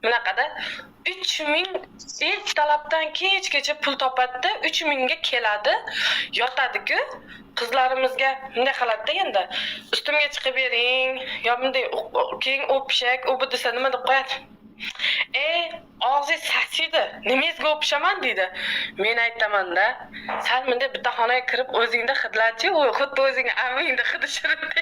Bunaqada 3000 ertalabdan kechgacha pul topadi, 3000 ga keladi, yotadi-ku. Qizlarimizga bunday qiladi-da endi. Ustimga chiqib bering, yo bunday keyin o'pishak, u bu desa nima deb qo'yadi? Og'zi sasiydi. Nimangizga o'pishaman deydi. Men aytaman-da, sen bunday bitta xonaga kirib o'zingda hidlachi, u xuddi o'zingga amingda hidi shirindi.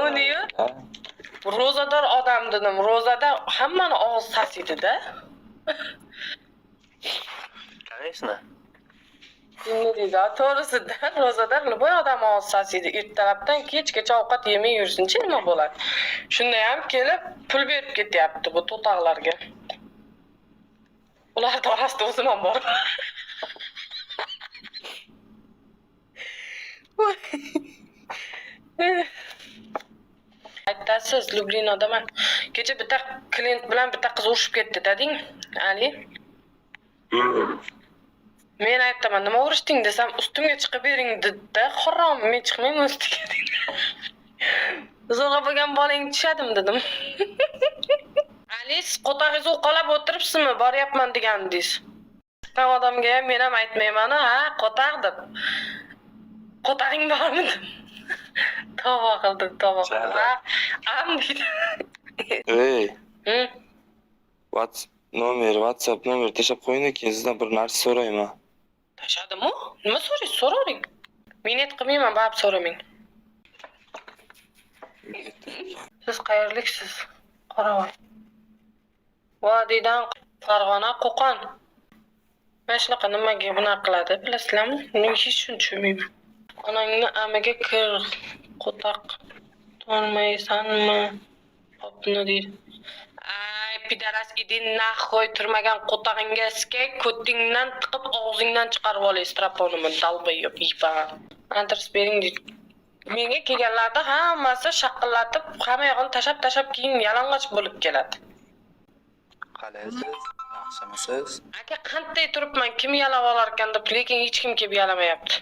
Uni-yu ro'zador odam dedim. Ro'zada hammani og'zi sasiydi-da. Конечно. Nima deydi? To'g'risida ro'zador boy odam og'zi sasiydi. Ertalabdan kechgacha ovqat yemay yursin-chi nima bo'ladi? Shunda ham kelib pul berib ketyapti bu to'taqlarga. Ular orasida o'zim ham bor. Aytasiz, Lublinodaman. Kecha bitta klient bilan bitta qiz urushib ketdi-da deng, Ali. Men aytaman, nima urishding desam, ustimga chiqib bering dedi-da, harom, men chiqmayman ustiga dedi. Zo'rg'a bo'lgan bolangni tushadim dedim. Ali, siz qo'tag'ingizni uqalab o'tiribsizmi? Boryapman degandingiz. Tan odamga ham men ham aytmayman, ha, qo'taq deb. Qo'tag'ing bormi deb. Tova qildim, tova qildim. Am dedi. WhatsApp nomer tashlab qo'ying, keyin sizdan bir narsa so'rayman. Tashladimi? Nima so'raysiz? So'ravering. Men aytmayman, baribir so'ramang. Siz qayerliksiz? Qoravoy. Vodiydan Farg'ona, Qo'qon. Mana shunaqa nimaga bunaqa qiladi, bilasizlarmi? Men hech shuni tushunmayman. Onangni amiga kir, qo'taq tormaysanmi? Popni deydi. Ay, pidaras idin naxoy turmagan qo'tag'ingga skay, ko'tingdan tiqib og'zingdan chiqarib olay straponimni dalbayib ipa. Adres bering deydi. Menga kelganlarda hammasi shaqillatib, hamma yog'ini tashab keyin yalang'och bo'lib keladi. Qalaysiz? Yaxshimisiz? Aka, qanday turibman, kim yalab olar ekan deb, lekin hech kim kelib yalamayapti.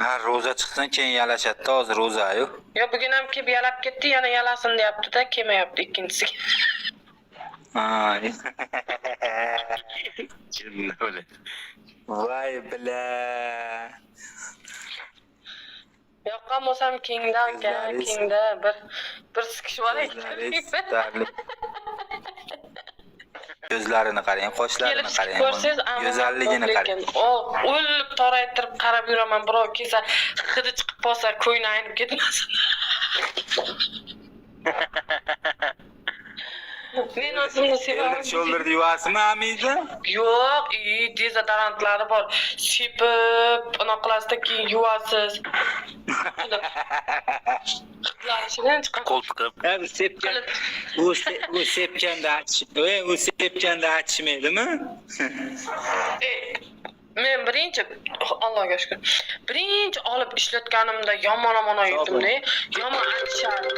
Ha, ro'za chiqsin keyin yalashadi, hozir ro'za-yu. Yo, bugun ham kelib yalab ketdi, yana yalasin deyapti-da, kelmayapti ikkinchisiga. Voy bila. Yoqqan bo'lsam kengdan kengda bir sikishib olaylik. Ko'zlarini qarang, qoshlarini qarang. Go'zalligini qarang. O'lib toraytirib qarab yuraman, birov kelsa, hidi chiqib qolsa, ko'ngli aynib ketmasin. Men o'zimni sevaman. Shoulderni yuvasizmi, amida? Yo'q, dezodorantlari bor. Sepib, unaqa qilasizda keyin yuvasiz. Qo'ltiqib. U sepganda achishmaydimi? Men birinchi, Allohga shukr. Birinchi olib ishlatganimda yomon oydim-da, yomon achishadi.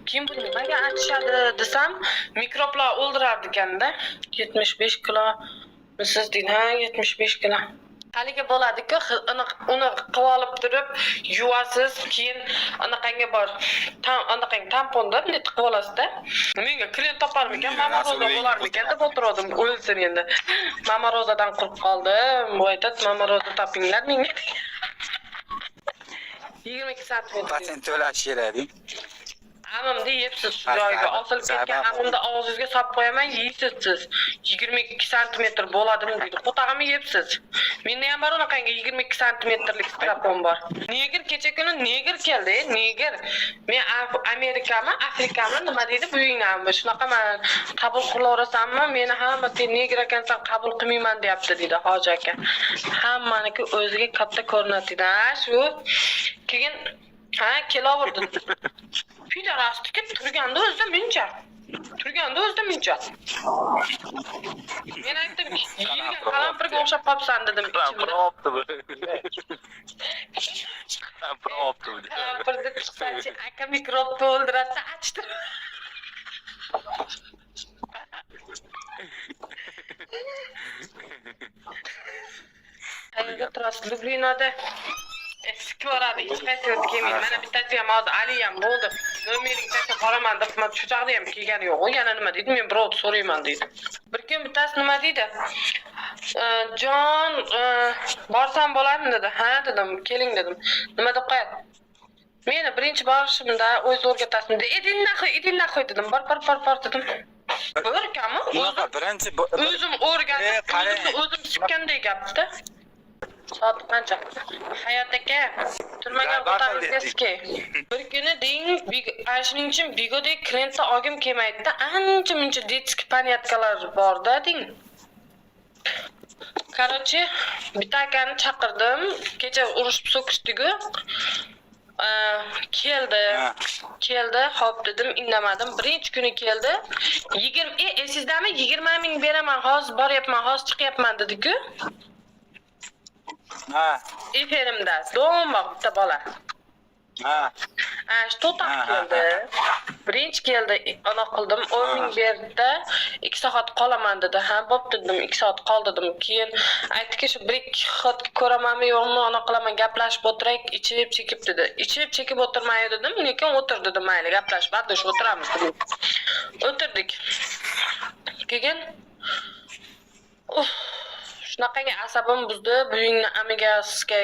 Kim bu nimaga achishadi desam, mikroblar o'ldirar ekanda. 75 kilo siz deydi, ha, 75 kilo. Haliga bo'ladi-ku, uni qilib olib turib, yuvasiz, keyin anaqangi bor. Anaqang tamponda bunday tiqib olasizda. Menga klient toparmikan, mama roza bo'larmikan deb o'tirdim, o'lsin endi. Mama rozadan qurib qoldim. Bu aytadi, mama roza topinglar menga. 22 sm. Patent to'lash kerak. Amimda yeysiz shu joyga. Osilib ketgan amimda og'zingizga solib qo'yaman, yeysiz siz. 22 sm bo'ladimi deydi. Qo'tag'imni yeysiz. Menda ham bor unaqangi 22 sm-lik strapon bor. Neger kecha kuni neger keldi, neger. Men Amerikami, Afrikami nima deydi bu yingami? Shunaqa men qabul qilaverasanmi? Meni hamma sen neger ekansan qabul qilmayman deyapti deydi Hoji aka. Hammaniki o'ziga katta ko'rinadi. Shu keyin kelaverdi. Pidarastika turganda o'zida muncha. Men aytdim, yilga qalampirga o'xshab qolibsan dedim ichimda. Qalampirga chiqsachi, aka mikrobni o'ldiradi, achdir. Qayerda turasiz? Lublinoda. Eski boradi, hech qaysini kelmaydi. Mana bittasi ham hozir Ali ham bo'ldi. Nomering tashlab qoraman deb, men shu chaqda ham kelgani yo'q. Yana nima deydi? Men birov so'rayman deydi. Bir kun bittasi nima deydi? Jon, borsam bo'ladimi dedi. Ha dedim, keling dedim. Nima deb qo'yadi? Meni birinchi borishimda o'z o'rgatasizmi dedi. Idin nahoy dedim. Bor dedim. O'rganmi? Unaqa birinchi O'zim o'rganib, o'zim chiqqanday gapda. Soat qancha? Hayot aka, turmagan o'tamizga. Bir kuni deng, shuning uchun bigodek klientni olgim kelmaydi-da. Ancha-muncha detskiy panyatkalar bor-da deng. Короче, bitta akani chaqirdim. Kecha urushib so'kishdi-ku. Keldi, hop dedim, indamadim. Birinchi kuni keldi. 20, esizdami? 20 ming beraman, hozir boryapman, hozir chiqyapman dedi-ku. Ha. Eferimda do'mba bitta bola. Ha. Shu keldi. Birinchi keldi, ana qildim, 10 ming berdi. 2 soat qolaman dedi. Ha, bo'p dedim, 2 soat qol dedim. Keyin aytdiki, shu 1-2 soat ko'ramanmi, yo'qmi, ana qilaman, gaplashib o'tiraylik, ichib chekib dedi. Ichib chekib o'tirmay dedim, lekin o'tir dedim, mayli, gaplashib, baddosh o'tiramiz dedim. O'tirdik. Keyin shunaqangi asabim buzdi, buvingni amigasga.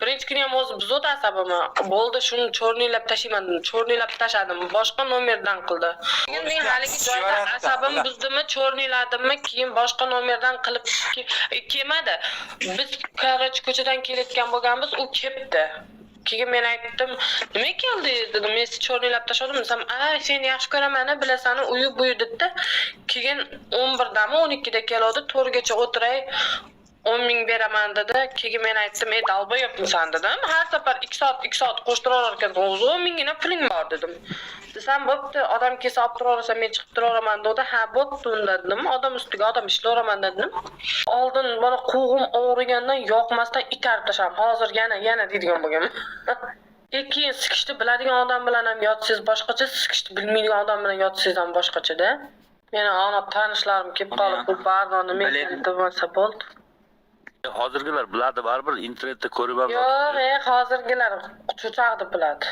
Birinchi kuni ham o'zi buzdi asabimni. Bo'ldi, shuni cho'rniylab tashlayman dedim. Cho'rniylab tashladim. Boshqa nomerdan qildi. Keyin men haligi joyda asabim buzdimi, cho'rniyladimmi, keyin boshqa nomerdan qilib kelmadi. Biz qarach ko'chadan kelayotgan bo'lganmiz, u kelibdi. Keyin men aytdim, nima keldi dedim, men sizni cho'rniylab tashladim desam, sen yaxshi ko'raman, bilasan, uyi buyi dedi. Keyin 11dami, 12da keladi, to'rgacha o'tiray, 10 ming beraman dedi. Keyin men aytdim, dalboyobmisan dedim. Har safar 2 soat qo'shtirar ekan, o'zi 10 mingina puling bor dedim. Desam, bo'pti, odam kelsa olib turaversa men chiqib turaman dedi. Ha, bo'pti unda dedim. Odam ustiga odam ishlayveraman dedim. Oldin mana quvg'im og'rigandan yoqmasdan itarib tashladim. Hozir yana deydigan bo'lganman. Keyin sikishni biladigan odam bilan ham yotsangiz boshqacha, sikishni bilmaydigan odam bilan yotsangiz ham boshqacha-da. Meni ana tanishlarim kelib qolib, bu bardonni men demasa bo'ldi. Hozirgilar biladi, baribir internetda ko'rib ham. Yo'q, hozirgilar cho'chaqni biladi.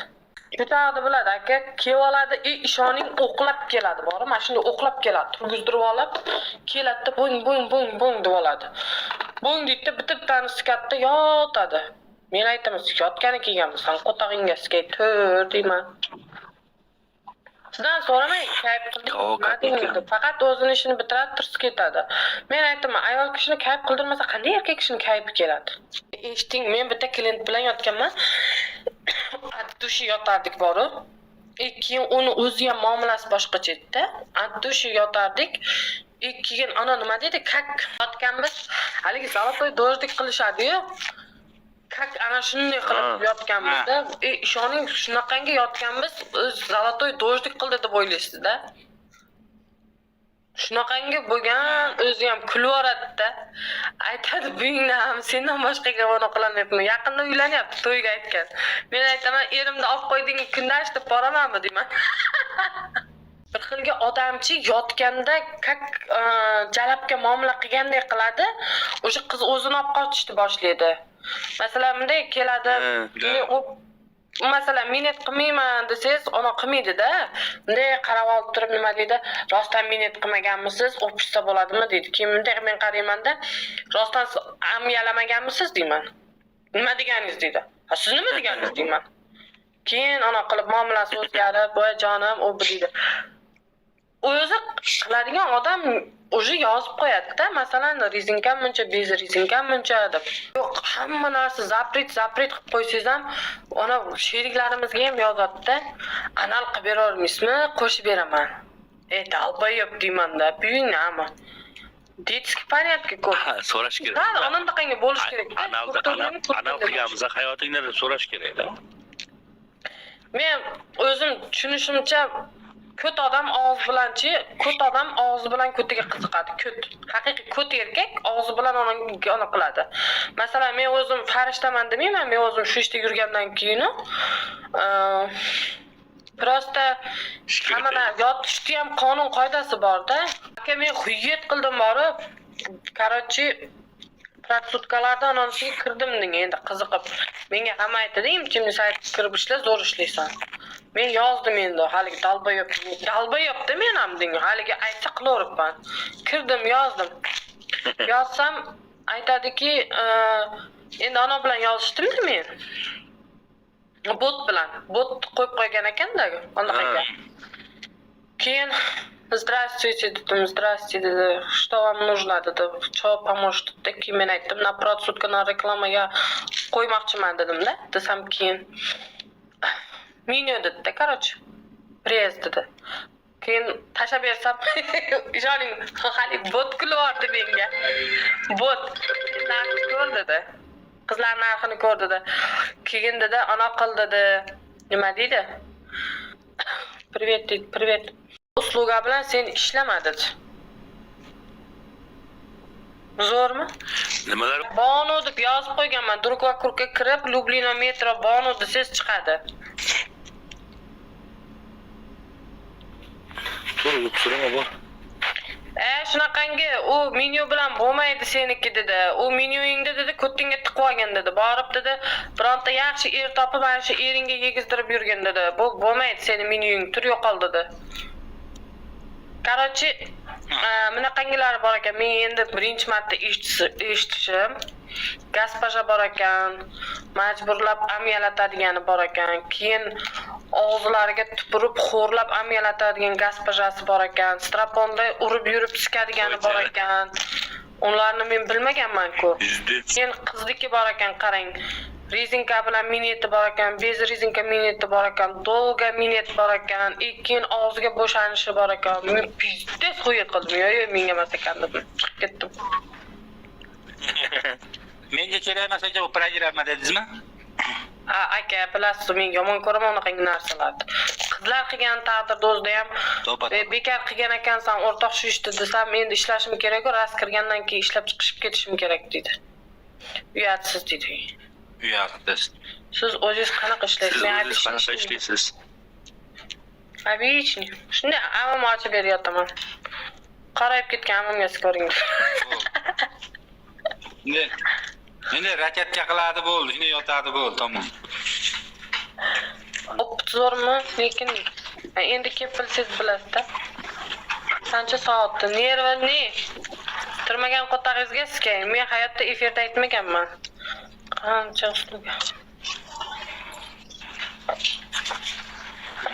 Cho'chaqni biladi aka, kelib oladi, ishoning o'qlab keladi, bor, mana shunday o'qlab keladi, turgizdirib olib, keladi, bung deb oladi. Bung deydi, bitta-bittani sikatda yotadi. Men aytaman, yotgani kelganmisan, qo'tog'ingga sikay, tur deyman. Sizdan so'ramay, kayf qildik, faqat o'zini ishini bitiradi, turib ketadi. Men aytaman, ayol kishini kayf qildirmasa, qanday erkak kishini kayfi keladi? Eshiting, men bitta klient bilan yotganman. Addushi yotardik boru. Keyin uni o'zi ham muomalasi boshqacha edi-da. Addushi yotardik. Keyin ana nima dedi? Kak yotganmiz. Haligi zalotoy dojdik qilishadi-yu. Kak ana shunday qilib yotganmizda, ishoning shunaqangi yotganmiz, o'z zalotoy dojdik qildi deb o'ylaysizda. Shunaqangi bo'lgan, o'zi ham kulib-yoradi-da. Aytadi, "Buyingni ham sendan boshqaga ona qilmayapman. Yaqinda uylanyapti, to'yga aytgan." Men aytaman, "Erimni olib qo'yding, kundash deb boramanmi?" deyman. Bir xilga odamchi yotganda kak jalabga muomala qilganday qiladi. O'sha qiz o'zini olib qochishni boshlaydi. Masalan, bunday keladi, masalan, minnet qilmayman desangiz, ona qilmaydi-da. Bunday qarab olib turib nima deydi? Rostdan minnet qilmaganmisiz? O'pishsa bo'ladimi deydi. Keyin bunday men qarayman-da, rostdan amyalamaganmisiz deyman. Nima deganingiz deydi. Ha, siz nima deganingiz deyman. Keyin ana qilib muomalasi o'zgarib, "Voy jonim, u bu" deydi. O'zi qiladigan odam o'zi yozib qo'yadi-da, masalan, rezinkam muncha, bez rezinkam muncha deb. Yo'q, hamma narsa zapret qilib qo'ysangiz ham, ona sheriklarimizga ham yozadi-da. Anal qilib beravermaysizmi? Qo'shib beraman. Dalboyob deyman-da, buyingni ama. Detskiy panyatga ko'p. So'rash kerak. Ha, onandaqangi bo'lish kerak. Anal qilganmiz, hayotingni so'rash kerak-da. Men o'zim tushunishimcha ko't odam og'zi bilan ko'tiga qiziqadi. Ko't. Haqiqiy ko't erkak og'zi bilan ona qiladi. Masalan, men o'zim farishtaman demayman, men o'zim shu ishda yurgandan keyin prosta hamma yotishda ham qonun qoidasi bor-da. Aka, men xuyet qildim borib, короче, protsutkalardan onasiga kirdim deng, endi qiziqib. Menga hamma aytadi, imchimni saytga kirib ishla, zo'r ishlaysan. Men yozdim endi, haligi dalbayopda men ham denga, haligi aytsa qilaveribman. Kirdim, yozdim. Yozsam aytadiki, endi ana bilan yozishdim-da men. Bot bilan. Bot qo'yib qo'ygan ekan-da, anaqa. Keyin Здравствуйте, dedim, здравствуйте dedi. Что вам нужно dedi. Что поможет dedi. Keyin men aytdim, naprotiv sutka na reklamaga qo'ymoqchiman dedim-da. Desam keyin menyu dedi, короче. Press dedi. Keyin tashlab bersam, ishoning, hali bot kulyapti menga. Bot narxini ko'r dedi. Qizlar narxini ko'r dedi. Keyin dedi, ana qil dedi. Nima deydi? Привет dedi, привет. Usluga bilan sen ishlama dedi. Zo'rmi? Nimalar? Bonu deb yozib qo'yganman. Druk va kurga kirib, Lublino metro Bonu desangiz chiqadi. So'rama bor. Shunaqangi u menyu bilan bo'lmaydi seniki dedi. U menyuingda dedi, ko'tingga tiqib olgan dedi. Borib dedi, bironta yaxshi er topib, mana shu eringga yegizdirib yurgan dedi. Bu bo'lmaydi, seni menyuing tur yo'qol dedi. Короче, bunaqangilar bor ekan. Men endi birinchi marta eshitishim. Gaspaja bor ekan, majburlab amyalatadigan bor ekan. Keyin og'zlariga tupurib xo'rlab amyalatadigan gaspajasi bor ekan. Straponda urib yurib chiqadigani bor ekan. Ularni men bilmaganman-ku. Keyin qizniki bor ekan, qarang. Rezinka bilan mineti bor ekan, bez rezinka mineti bor ekan, dolga minet bor ekan, keyin og'ziga bo'shanishi bor ekan. Men pizdes qo'yib qildim. Yo'q, menga emas ekan dedim. Chiqib ketdim. Menga kerak emas ekan, u programma dedingizmi? Aka, bilasiz, men yomon ko'raman unaqangi narsalarni. Qizlar qilgan taqdirda o'zida ham bekor qilgan ekansan, o'rtoq shu ishni desam, endi ishlashim kerak-ku, ras kirgandan keyin ishlab chiqishib ketishim kerak dedi. Uyatsiz dedi. Uyatsiz. Siz o'zingiz qanaqa ishlaysiz? Men Siz qanaqa ishlaysiz? Обычный. Shunday amam ochib beryapman. Qarayib ketgan amamga ko'ring. Endi raketga qiladi bo'ldi, shunday yotadi bo'ldi, tamom. Zo'rmi? Lekin endi kelib bilsangiz bilasiz-da. Qancha soatda nervi ne? Turmagan qotag'ingizga skay. Men hayotda efirda aytmaganman. Qancha usluga.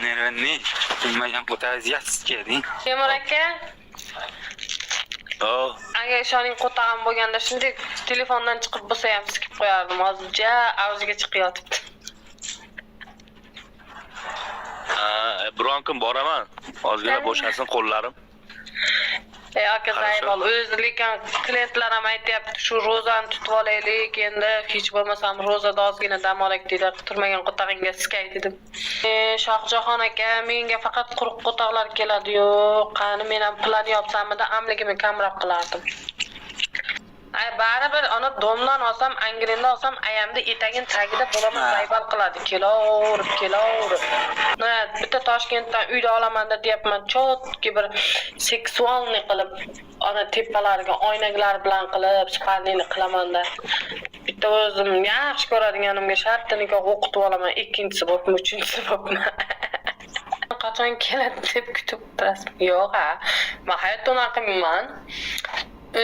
Nervi ne? Turmagan qotag'ingizga skay. Temur aka, agar ishoning qo'tag'im bo'lganda shunday telefondan chiqib bo'lsa ham skip qo'yardim. Hozircha avjiga chiqib yotibdi. Biron kun boraman. Ozgina bo'shasin qo'llarim. Aka Zaybol, o'zi lekin klientlar ham aytayapti, shu rozani tutib olaylik, endi hech bo'lmasam rozada ozgina dam olaylik dedi. Turmagan qo'tag'ingga skay dedim. Shohjahon aka, menga faqat quruq qo'taqlar keladi-yu. Qani men ham plan yopsamda amligimni kamroq qilardim. Baribir ona domdan olsam, angrendan olsam, ayamda etagin tagida bo'laman Zaybol qiladi. Kelaverib. Bitta Toshkentdan uyda olaman deb deyapman. Chotki bir seksualniy qilib, ona tepalariga oynaklar bilan qilib, spalniyni qilaman-da. Bitta o'zim yaxshi ko'radiganimga shartiniga o'qitib olaman. Ikkinchisi bo'pmi, uchinchisi bo'pmi? Qachon keladi deb kutib turasiz? Yo'q-a. Men hayotda unaqa qilmayman.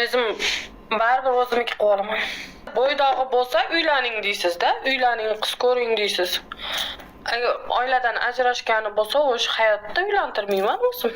O'zim baribir o'zimniki qilib olaman. Bo'ydog'i bo'lsa uylaning deysiz-da, uylaning, qiz ko'ring deysiz. Agar oiladan ajrashgani bo'lsa, o'sha hayotda uylantirmayman o'zim.